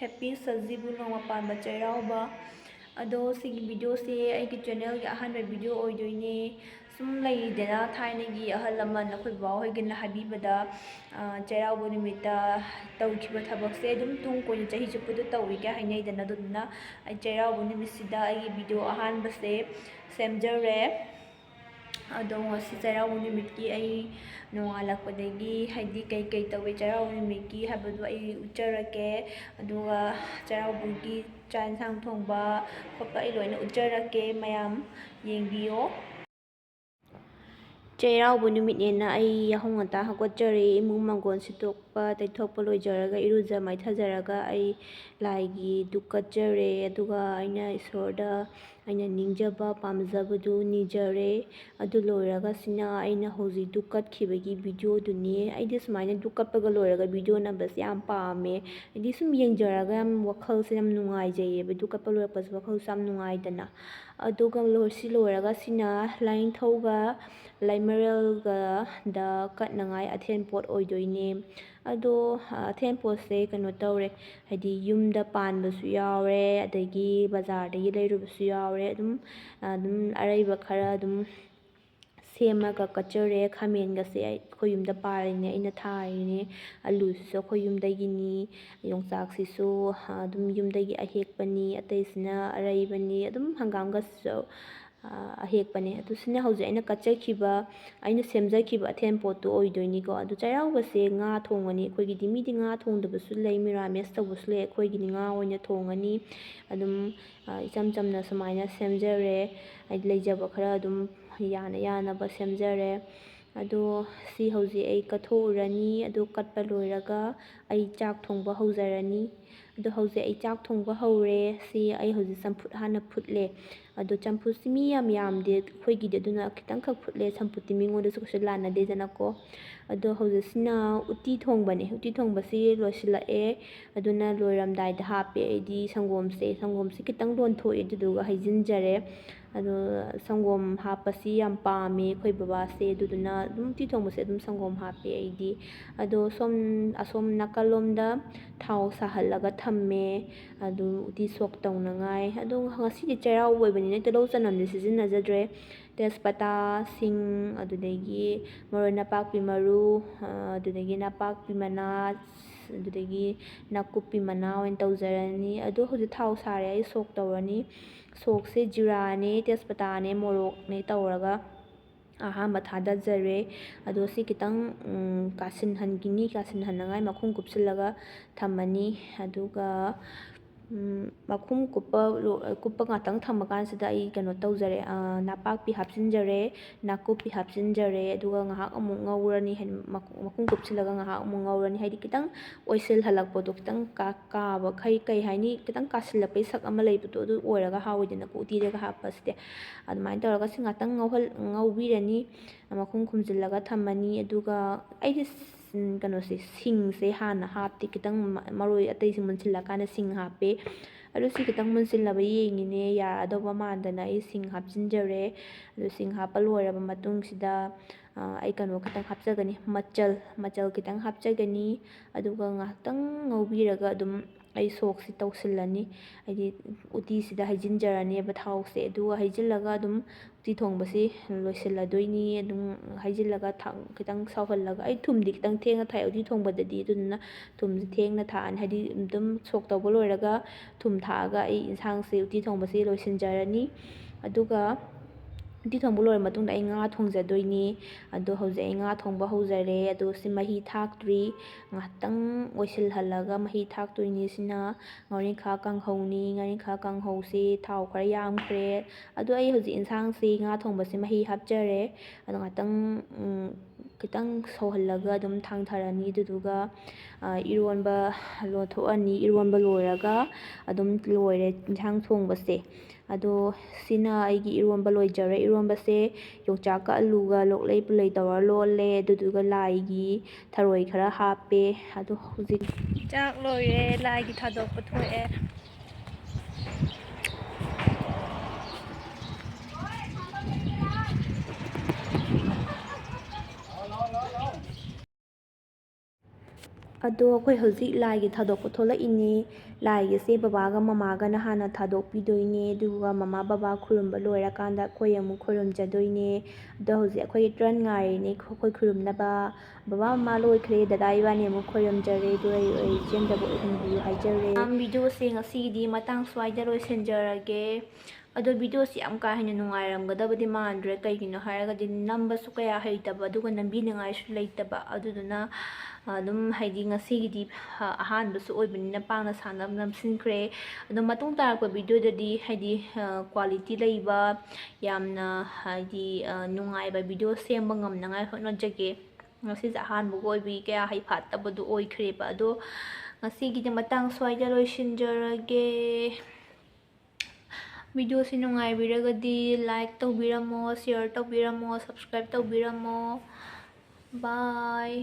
Happy Sajibu Noma Panba Cheiraoba. ꯑꯗꯣ ꯁꯤꯒꯤ ꯚꯤꯗꯤꯑꯣꯁꯦ ꯑꯩꯒꯤ ꯆꯦꯅꯦꯜꯒꯤ ꯑꯍꯥꯟꯕ ꯚꯤꯗꯤꯑꯣ ꯑꯣꯏꯗꯣꯏꯅꯦ ꯁꯨꯝ ꯂꯩꯗꯅ ꯊꯥꯏꯅꯒꯤ ꯑꯍꯜ ꯂꯃꯟ ꯑꯩꯈꯣꯏ ꯕꯕꯥ ꯍꯣꯏꯒꯅ ꯍꯥꯏꯕꯤꯕꯗ ꯆꯩꯔꯥꯎꯕ ꯅꯨꯃꯤꯠꯇ ꯇꯧꯈꯤꯕ ꯊꯕꯛꯁꯦ ꯑꯗꯨꯝ ꯇꯨꯡ ꯀꯣꯏꯅ ꯆꯍꯤ ꯆꯨꯞꯄꯗ ꯇꯧꯋꯤꯒ ꯍꯥꯏꯅꯩꯗꯅ ꯑꯗꯨꯗꯨꯅ ꯑꯩ ꯆꯩꯔꯥꯎꯕ ꯅꯨꯃꯤꯠꯁꯤꯗ ꯑꯩꯒꯤ ꯚꯤꯗꯤꯑꯣ ꯑꯍꯥꯟꯕꯁꯦ ꯁꯦꯝꯖꯔꯦ ꯑꯗꯣ ꯉꯁꯤ ꯆꯩꯔꯥꯎꯕ ꯅꯨꯃꯤꯠꯀꯤ ꯑꯩ ꯅꯣꯡꯉꯥꯜꯂꯛꯄꯗꯒꯤ ꯍꯥꯏꯗꯤ ꯀꯩꯀꯩ ꯇꯧꯋꯤ ꯆꯩꯔꯥꯎꯕ ꯅꯨꯃꯤꯠꯀꯤ ꯍꯥꯏꯕꯗꯣ ꯑꯩ ꯎꯠꯆꯔꯛꯀꯦ ꯑꯗꯨꯒ ꯆꯩꯔꯥꯎꯕꯒꯤ ꯆꯥꯛ ꯏꯟꯁꯥꯡ ꯊꯣꯡꯕ ꯈꯣꯠꯄ ꯑꯩ ꯂꯣꯏꯅ ꯎꯠꯆꯔꯛꯀꯦ ꯃꯌꯥꯝ ꯌꯦꯡꯕꯤꯌꯣ ꯆꯩꯔꯥꯎꯕ ꯅꯨꯃꯤꯠꯅꯦꯅ ꯑꯩ ꯌꯥꯍꯧ ꯉꯟꯇꯥ ꯍꯧꯒꯠꯆꯔꯦ ꯏꯃꯨꯡ ꯃꯥꯡꯒꯣꯜ ꯁꯤꯠꯇꯣꯛꯄ ꯇꯩꯊꯣꯛꯄ ꯂꯣꯏꯖꯔꯒ ꯏꯔꯨꯖ ꯃꯥꯏꯊꯖꯔꯒ ꯑꯩ ꯂꯥꯏꯒꯤ ꯙꯨꯛ ꯀꯠꯆꯔꯦ ꯑꯗꯨꯒ ꯑꯩꯅ ꯏꯁꯣꯔꯗ ꯑꯩꯅ ꯅꯤꯡꯖꯕ ꯄꯥꯝꯖꯕꯗꯨ ꯅꯤꯖꯔꯦ ꯑꯗꯨ ꯂꯣꯏꯔꯒ ꯁꯤꯅ ꯑꯩꯅ ꯍꯧꯖꯤꯛ ꯙꯨꯛ ꯀꯠꯈꯤꯕꯒꯤ ꯚꯤꯗꯤꯑꯣꯗꯨꯅꯤ ꯑꯩꯗꯤ ꯁꯨꯃꯥꯏꯅ ꯙꯨꯛ ꯀꯠꯄꯒ ꯂꯣꯏꯔꯒ ꯚꯤꯗꯤꯑꯣ ꯅꯝꯕꯁꯦ ꯌꯥꯝ ꯄꯥꯝꯃꯦ ꯍꯥꯏꯗꯤ ꯁꯨꯝ ꯌꯦꯡꯖꯔꯒ ꯌꯥꯝ ꯋꯥꯈꯜꯁꯦ ꯌꯥꯝ ꯅꯨꯡꯉꯥꯏꯖꯩꯌꯦꯕ ꯙꯨꯛ ꯀꯠꯄ ꯂꯣꯏꯔꯛꯄꯁꯦ ꯋꯥꯈꯜꯁꯨ ꯌꯥꯝ ꯅꯨꯡꯉꯥꯏꯗꯅ ꯑꯗꯨꯒ ꯁꯤ ꯂꯣꯏꯔꯒ ꯁꯤꯅ ꯂꯥꯏꯅꯤꯡꯊꯧꯒ ꯂꯩꯃꯔꯦꯜꯒ ꯗ ꯀꯠꯅꯉꯥꯏ ꯑꯊꯦꯟꯄꯣꯠ ꯑꯣꯏꯗꯣꯏꯅꯦ ꯑꯗꯣ ꯑꯊꯦꯟꯄꯣꯠꯁꯦ ꯀꯩꯅꯣ ꯇꯧꯔꯦ ꯍꯥꯏꯗꯤ ꯌꯨꯝꯗ ꯄꯥꯟꯕꯁꯨ ꯌꯥꯎꯔꯦ ꯑꯗꯒꯤ ꯕꯖꯥꯔꯗꯒꯤ ꯂꯩꯔꯨꯕꯁꯨ ꯌꯥꯎꯔꯦ ꯑꯗꯨꯝ ꯑꯔꯩꯕ ꯈꯔ ꯑꯗꯨꯝ ꯁꯦꯝꯃꯒ ꯀꯠꯆꯔꯦ ꯈꯥꯃꯦꯟꯒꯁꯦ ꯑꯩꯈꯣꯏ ꯌꯨꯝꯗ ꯄꯥꯜꯂꯤꯅꯦ ꯑꯩꯅ ꯊꯥꯔꯤꯅꯦ ꯑꯂꯨꯁꯤꯁꯨ ꯑꯩꯈꯣꯏ ꯌꯨꯝꯗꯒꯤꯅꯤ ꯌꯣꯡꯆꯥꯛꯁꯤꯁꯨ ꯑꯗꯨꯝ ꯌꯨꯝꯗꯒꯤ ꯑꯍꯦꯛꯄꯅꯤ ꯑꯇꯩꯁꯤꯅ ꯑꯔꯩꯕꯅꯤ ꯑꯗꯨꯝ ꯍꯪꯒꯥꯝꯒꯁꯤꯁꯨ ꯑꯍꯦꯛꯄꯅꯦ ꯑꯗꯨ ꯁꯤꯅ ꯍꯧꯖꯤꯛ ꯑꯩꯅ ꯀꯠꯆꯈꯤꯕ ꯑꯩꯅ ꯁꯦꯝꯖꯈꯤꯕ ꯑꯊꯦꯟꯄꯣꯠꯇꯨ ꯑꯣꯏꯗꯣꯏꯅꯤꯀꯣ ꯑꯗꯨ ꯆꯩꯔꯥꯎꯕꯁꯦ ꯉꯥ ꯊꯣꯡꯉꯅꯤ ꯑꯩꯈꯣꯏꯒꯤꯗꯤ ꯃꯤꯗꯤ ꯉꯥ ꯊꯣꯡꯗꯕꯁꯨ ꯂꯩ ꯃꯤꯔꯥꯃꯦꯁ ꯇꯧꯕꯁꯨ ꯂꯩ ꯑꯩꯈꯣꯏꯒꯤꯗꯤ ꯉꯥ ꯑꯣꯏꯅ ꯊꯣꯡꯉꯅꯤ ꯑꯗꯨꯝ ꯏꯆꯝ ꯆꯝꯅ ꯁꯨꯃꯥꯏꯅ ꯁꯦꯝꯖꯔꯦ ꯍꯥꯏꯗꯤ ꯂꯩꯖꯕ ꯈꯔ ꯑꯗꯨꯝ ꯌꯥꯅ ꯌꯥꯅꯕ ꯁꯦꯝꯖꯔꯦ ꯑꯗꯣ ꯁꯤ ꯍꯧꯖꯤꯛ ꯑꯩ ꯀꯠꯊꯣꯛꯎꯔꯅꯤ ꯑꯗꯨ ꯀꯠꯄ ꯂꯣꯏꯔꯒ ꯑꯩ ꯆꯥꯛ ꯊꯣꯡꯕ ꯍꯧꯖꯔꯅꯤ ꯑꯗꯣ ꯍꯧꯖꯤꯛ ꯑꯩ ꯆꯥꯛ ꯊꯣꯡꯕ ꯍꯧꯔꯦ ꯁꯤ ꯑꯩ ꯍꯧꯖꯤꯛ ꯆꯝꯐꯨꯠ ꯍꯥꯟꯅ ꯐꯨꯠꯂꯦ ꯑꯗꯣ ꯆꯝꯐꯨꯠꯁꯤ ꯃꯤ ꯌꯥꯝꯗꯦ ꯑꯩꯈꯣꯏꯒꯤꯗꯤ ꯑꯗꯨꯅ ꯈꯤꯇꯪꯈꯛ ꯐꯨꯠꯂꯦ ꯆꯝꯐꯨꯠꯇꯤ ꯃꯤꯉꯣꯟꯗꯁꯨ ꯀꯩꯁꯨ ꯂꯥꯟꯅꯗꯦꯗꯅꯀꯣ ꯑꯗꯣ ꯍꯧꯖꯤꯛꯁꯤꯅ ꯎꯇꯤ ꯊꯣꯡꯕꯅꯦ ꯎꯇꯤ ꯊꯣꯡꯕꯁꯤ ꯂꯣꯏꯁꯤꯜꯂꯛꯑꯦ ꯑꯗꯨꯅ ꯂꯣꯏꯔꯝꯗꯥꯏꯗ ꯍꯥꯞꯄꯦ ꯑꯩꯗꯤ ꯁꯪꯒꯣꯝꯁꯤ ꯈꯤꯇꯪ ꯂꯣꯟꯊꯣꯛꯑꯦ ꯑꯗꯨꯗꯨꯒ ꯍꯩꯖꯤꯟꯖꯔꯦ ꯑꯗꯣ ꯁꯪꯒꯣꯝ ꯍꯥꯞꯄꯁꯤ ꯌꯥꯝ ꯄꯥꯝꯃꯦ ꯑꯩꯈꯣꯏ ꯕꯕꯥꯁꯦ ꯑꯗꯨꯗꯨꯅ ꯑꯗꯨꯝ ꯎꯇꯤ ꯊꯣꯡꯕꯁꯦ ꯑꯗꯨꯝ ꯁꯪꯒꯣꯝ ꯍꯥꯞꯄꯦ ꯑꯩꯗꯤ ꯑꯗꯣ ꯑꯁꯣꯝ ꯅꯥꯀꯜꯂꯣꯝꯗ ꯊꯥꯎ ꯁꯥꯍꯜꯂꯒ ꯊꯝꯃꯦ ꯑꯗꯨ ꯎꯇꯤ ꯁꯣꯛ ꯇꯧꯅꯉꯥꯏ ꯑꯗꯣ ꯉꯁꯤꯗꯤ ꯆꯩꯔꯥꯎꯕ ꯑꯣꯏꯕꯅꯤꯅ ꯇꯤꯜꯍꯧ ꯆꯅꯝꯗꯤ ꯁꯤꯖꯤꯟꯅꯖꯗ꯭ꯔꯦ ꯇꯦꯖꯄꯇꯥ ꯁꯤꯡ ꯑꯗꯨꯗꯒꯤ ꯃꯔꯣꯏ ꯅꯄꯥꯛꯄꯤ ꯃꯔꯨ ꯑꯗꯨꯗꯒꯤ ꯅꯄꯥꯛꯄꯤ ꯃꯅꯥ ꯑꯗꯨꯗꯒꯤ ꯅꯥꯀꯨꯞꯄꯤ ꯃꯅꯥ ꯑꯣꯏꯅ ꯇꯧꯖꯔꯅꯤ ꯑꯗꯣ ꯍꯧꯖꯤꯛ ꯊꯥꯎ ꯁꯥꯔꯦ ꯑꯩ ꯁꯣꯛ ꯇꯧꯔꯅꯤ ꯁꯣꯛꯁꯦ ꯖꯤꯔꯥꯅꯦ ꯇꯦꯖꯄꯇꯥꯅꯦ ꯃꯣꯔꯣꯛꯅꯦ ꯇꯧꯔꯒ ꯑꯍꯥꯟꯕ ꯊꯥꯗꯖꯔꯦ ꯑꯗꯣ ꯁꯤ ꯈꯤꯇꯪ ꯀꯥꯁꯤꯟꯍꯟꯅꯉꯥꯏ ꯃꯈꯨꯝ ꯀꯨꯞꯁꯤꯜꯂꯒ ꯊꯝꯃꯅꯤ ꯑꯗꯨꯒ ꯃꯈꯨꯝ ꯀꯨꯞꯄ ꯉꯥꯛꯇꯪ ꯊꯝꯃꯀꯥꯟꯁꯤꯗ ꯑꯩ ꯀꯩꯅꯣ ꯇꯧꯖꯔꯦ ꯅꯄꯥꯛꯄꯤ ꯍꯥꯞꯆꯤꯟꯖꯔꯦ ꯅꯥꯀꯨꯞꯄꯤ ꯍꯥꯞꯆꯤꯟꯖꯔꯦ ꯑꯗꯨꯒ ꯉꯥꯏꯍꯥꯛ ꯑꯃꯨꯛ ꯉꯧꯔꯅꯤ ꯍꯥꯏꯗꯤ ꯃꯈꯨꯝ ꯀꯨꯞꯁꯤꯜꯂꯒ ꯉꯥꯏꯍꯥꯛ ꯑꯃꯨꯛ ꯉꯧꯔꯅꯤ ꯍꯥꯏꯗꯤ ꯈꯤꯇꯪ ꯑꯣꯏꯁꯤꯜꯍꯜꯂꯛꯄꯗꯣ ꯈꯤꯇꯪ ꯀꯥꯕ ꯀꯩ ꯍꯥꯏꯅꯤ ꯈꯤꯇꯪ ꯀꯥꯁꯤꯜꯂꯛꯄꯩ ꯁꯛ ꯑꯃ ꯂꯩꯕꯗꯣ ꯑꯗꯨ ꯑꯣꯏꯔꯒ ꯍꯥꯎꯋꯤꯗꯅꯀꯣ ꯎꯇꯤꯗꯒ ꯍꯥꯞꯄꯁꯤꯗꯤ ꯑꯗꯨꯃꯥꯏꯅ ꯇꯧꯔꯒ ꯁꯤ ꯉꯥꯛꯇꯪ ꯉꯧꯕꯤꯔꯅꯤ ꯃꯈꯨꯝ ꯈꯨꯝꯖꯤꯜꯂꯒ ꯊꯝꯃꯅꯤ ꯑꯗꯨꯒ ꯑꯩꯗꯤ ꯀꯩꯅꯣꯁꯦ ꯁꯤꯡꯁꯦ ꯍꯥꯟꯅ ꯍꯥꯞꯇꯦ ꯈꯤꯇꯪ ꯃꯔꯣꯏ ꯑꯇꯩꯁꯤ ꯃꯨꯟꯁꯤꯜꯂꯀꯥꯟꯗ ꯁꯤꯡ ꯍꯥꯞꯄꯦ ꯑꯗꯨ ꯁꯤ ꯈꯤꯇꯪ ꯃꯨꯟꯁꯤꯜꯂꯕ ꯌꯦꯡꯉꯤꯅꯦ ꯌꯥꯔꯛꯑꯗꯧꯕ ꯃꯥꯟꯗꯅ ꯑꯩ ꯁꯤꯡ ꯍꯥꯞꯆꯤꯟꯖꯔꯦ ꯑꯗꯨ ꯁꯤꯡ ꯍꯥꯞꯄ ꯂꯣꯏꯔꯕ ꯃꯇꯨꯡꯁꯤꯗ ꯑꯩ ꯀꯩꯅꯣ ꯈꯤꯇꯪ ꯍꯥꯞꯆꯒꯅꯤ ꯃꯆꯜꯈꯤꯇꯪ ꯍꯥꯞꯆꯒꯅꯤ ꯑꯗꯨꯒ ꯉꯥꯏꯍꯥꯛꯇꯪ ꯉꯧꯕꯤꯔꯒ ꯑꯗꯨꯝ ꯑꯩ ꯁꯣꯛꯁꯤ ꯇꯧꯁꯤꯜꯂꯅꯤ ꯍꯥꯏꯗꯤ ꯎꯇꯤꯁꯤꯗ ꯍꯩꯖꯤꯟꯖꯔꯅꯦꯕ ꯊꯥꯎꯁꯦ ꯑꯗꯨꯒ ꯍꯩꯖꯤꯜꯂꯒ ꯑꯗꯨꯝ ꯎꯇꯤ ꯊꯣꯡꯕꯁꯤ ꯂꯣꯏꯁꯤꯜꯂꯗꯣꯏꯅꯤ ꯑꯗꯨꯝ ꯍꯩꯖꯤꯜꯂꯒ ꯈꯤꯇꯪ ꯁꯧꯍꯜꯂꯒ ꯑꯩ ꯊꯨꯝꯗꯤꯈꯤꯇꯪ ꯊꯦꯡꯅ ꯊꯥꯛꯑꯦ ꯎꯇꯤ ꯊꯣꯡꯕꯗꯗꯤ ꯑꯗꯨꯗꯨꯅ ꯊꯨꯝꯁꯤ ꯊꯦꯡꯅ ꯊꯥꯛꯑꯅꯤ ꯍꯥꯏꯗꯤ ꯑꯗꯨꯝ ꯁꯣꯛ ꯇꯧꯕ ꯂꯣꯏꯔꯒ ꯊꯨꯝ ꯊꯥꯛꯑꯒ ꯑꯩ ꯌꯦꯟꯁꯥꯡꯁꯦ ꯎꯇꯤ ꯊꯣꯡꯕꯁꯦ ꯂꯣꯏꯁꯤꯟꯖꯔꯅꯤ ꯑꯗꯨꯒ ꯎꯇꯤ ꯊꯣꯡꯕ ꯂꯣꯏꯔ ꯃꯇꯨꯡꯗ ꯑꯩ ꯉꯥ ꯊꯣꯡꯖꯗꯣꯏꯅꯤ ꯑꯗꯣ ꯍꯧꯖꯤꯛ ꯑꯩ ꯉꯥ ꯊꯣꯡꯕ ꯍꯧꯖꯔꯦ ꯑꯗꯣ ꯁꯤ ꯃꯍꯤ ꯊꯥꯛꯇ꯭ꯔꯤ ꯉꯥꯏꯍꯥꯛꯇꯪ ꯑꯣꯏꯁꯤꯜꯍꯜꯂꯒ ꯃꯍꯤ ꯊꯥꯛꯇꯣꯏꯅꯤ ꯁꯤꯅ ꯉꯥꯔꯤꯡꯈꯥ ꯀꯥꯡꯍꯧꯅꯤ ꯉꯥꯔꯤꯡꯈꯥ ꯀꯥꯡꯍꯧꯁꯤ ꯊꯥꯎ ꯈꯔ ꯌꯥꯝꯈ꯭ꯔꯦ ꯑꯗꯣ ꯑꯩ ꯍꯧꯖꯤꯛ ꯌꯦꯟꯁꯥꯡꯁꯤ ꯉꯥ ꯊꯣꯡꯕꯁꯤ ꯃꯍꯤ ꯍꯥꯞꯆꯔꯦ ꯑꯗꯣ ꯉꯥꯛꯇꯪ ꯈꯤꯇꯪ ꯁꯧꯍꯜꯂꯒ ꯑꯗꯨꯝ ꯊꯥꯡꯊꯔꯅꯤ ꯑꯗꯨꯗꯨꯒ ꯏꯔꯣꯟꯕ ꯂꯣꯟꯊꯣꯛꯑꯅꯤ ꯏꯔꯣꯟꯕ ꯂꯣꯏꯔꯒ ꯑꯗꯨꯝ ꯂꯣꯏꯔꯦ ꯌꯦꯟꯁꯥꯡ ꯊꯣꯡꯕꯁꯦ ꯑꯗꯣ ꯁꯤꯅ ꯑꯩꯒꯤ ꯏꯔꯣꯟꯕ ꯂꯣꯏꯖꯔꯦ ꯏꯔꯣꯟꯕꯁꯦ ꯌꯣꯡꯆꯥꯛꯀ ꯑꯂꯨꯒ ꯂꯣꯛꯂꯩ ꯄꯨꯜꯂꯩ ꯇꯧꯔ ꯂꯣꯜꯂꯦ ꯑꯗꯨꯗꯨꯒ ꯂꯥꯏꯒꯤ ꯊꯔꯣꯏ ꯈꯔ ꯍꯥꯞꯄꯦ ꯑꯗꯣ ꯍꯧꯖꯤꯛ ꯆꯥꯛ ꯂꯣꯏꯔꯦ ꯂꯥꯏꯒꯤ ꯊꯥꯗꯣꯛꯄ ꯊꯣꯛꯑꯦ ꯑꯗꯣ ꯑꯩꯈꯣꯏ ꯍꯧꯖꯤꯛ ꯂꯥꯏꯒꯤ ꯊꯥꯗꯣꯛꯄ ꯊꯣꯛꯂꯛꯏꯅꯤ ꯂꯥꯏꯒꯤꯁꯦ ꯕꯕꯥꯒ ꯃꯃꯥꯒꯅ ꯍꯥꯟꯅ ꯊꯥꯗꯣꯛꯄꯤꯗꯣꯏꯅꯦ ꯑꯗꯨꯒ ꯃꯃꯥ ꯕꯕꯥ ꯈꯨꯔꯨꯝꯕ ꯂꯣꯏꯔꯀꯥꯟꯗ ꯑꯩꯈꯣꯏ ꯑꯃꯨꯛ ꯈꯨꯔꯨꯝꯖꯗꯣꯏꯅꯦ ꯑꯗꯣ ꯍꯧꯖꯤꯛ ꯑꯩꯈꯣꯏ ꯇꯔꯟ ꯉꯥꯏꯔꯤꯅꯦ ꯑꯩꯈꯣꯏ ꯈꯨꯔꯨꯝꯅꯕ ꯕꯕꯥ ꯃꯃꯥ ꯂꯣꯏꯈ꯭ꯔꯦ ꯗꯗꯥ ꯏꯕꯥꯅꯤ ꯑꯃꯨꯛ ꯈꯣꯏꯔꯝꯖꯔꯦ ꯑꯗꯨꯒ ꯑꯩ ꯆꯦꯟꯗꯕ ꯑꯣꯏꯍꯟꯕꯤꯌꯨ ꯍꯥꯏꯖꯔꯦ ꯚꯤꯗꯤꯑꯣꯁꯦ ꯉꯁꯤꯒꯤꯗꯤ ꯃꯇꯥꯡ ꯁ꯭ꯋꯥꯏꯗ ꯂꯣꯏꯁꯤꯟꯖꯔꯒꯦ ꯑꯗꯣ ꯚꯤꯗꯤꯑꯣꯁꯤ ꯌꯥꯝ ꯀꯥ ꯍꯦꯟꯅ ꯅꯨꯡꯉꯥꯏꯔꯝꯒꯗꯕꯗꯤ ꯃꯥꯟꯗ꯭ꯔꯦ ꯀꯩꯒꯤꯅꯣ ꯍꯥꯏꯔꯒꯗꯤ ꯅꯝꯕꯁꯨ ꯀꯌꯥ ꯍꯩꯇꯕ ꯑꯗꯨꯒ ꯅꯝꯕꯤꯅꯤꯡꯉꯥꯏꯁꯨ ꯂꯩꯇꯕ ꯑꯗꯨꯗꯨꯅ ꯑꯗꯨꯝ ꯍꯥꯏꯗꯤ ꯉꯁꯤꯒꯤꯗꯤ ꯑꯍꯥꯟꯕꯁꯨ ꯑꯣꯏꯕꯅꯤꯅ ꯄꯥꯡꯅ ꯁꯥꯟꯅ ꯅꯝꯁꯤꯟꯈ꯭ꯔꯦ ꯑꯗꯣ ꯃꯇꯨꯡ ꯇꯥꯔꯛꯄ ꯚꯤꯗꯤꯑꯣꯗꯗꯤ ꯍꯥꯏꯗꯤ ꯀ꯭ꯋꯥꯂꯤꯇꯤ ꯂꯩꯕ ꯌꯥꯝꯅ ꯍꯥꯏꯗꯤ ꯅꯨꯡꯉꯥꯏꯕ ꯚꯤꯗꯤꯑꯣ ꯁꯦꯝꯕ ꯉꯝꯅꯉꯥꯏ ꯍꯣꯠꯅꯖꯒꯦ ꯉꯁꯤꯁꯦ ꯑꯍꯥꯟꯕꯒ ꯑꯣꯏꯕꯒꯤ ꯀꯌꯥ ꯍꯩꯐꯥꯠꯇꯕꯗꯣ ꯑꯣꯏꯈ꯭ꯔꯦꯕ ꯑꯗꯣ ꯉꯁꯤꯒꯤꯗꯤ ꯃꯇꯥꯡ ꯁ꯭ꯋꯥꯏꯗ ꯂꯣꯏꯁꯤꯟꯖꯔꯒꯦ ꯚꯤꯗꯤꯑꯣꯁꯤ ꯅꯨꯡꯉꯥꯏꯕꯤꯔꯒꯗꯤ ꯂꯥꯏꯛ ꯇꯧꯕꯤꯔꯝꯃꯣ ꯁꯤꯌꯔ ꯇꯧꯕꯤꯔꯝꯃꯣ ꯁꯕꯁꯀ꯭ꯔꯥꯏꯕ ꯇꯧꯕꯤꯔꯝꯃꯣ ꯕꯥꯏ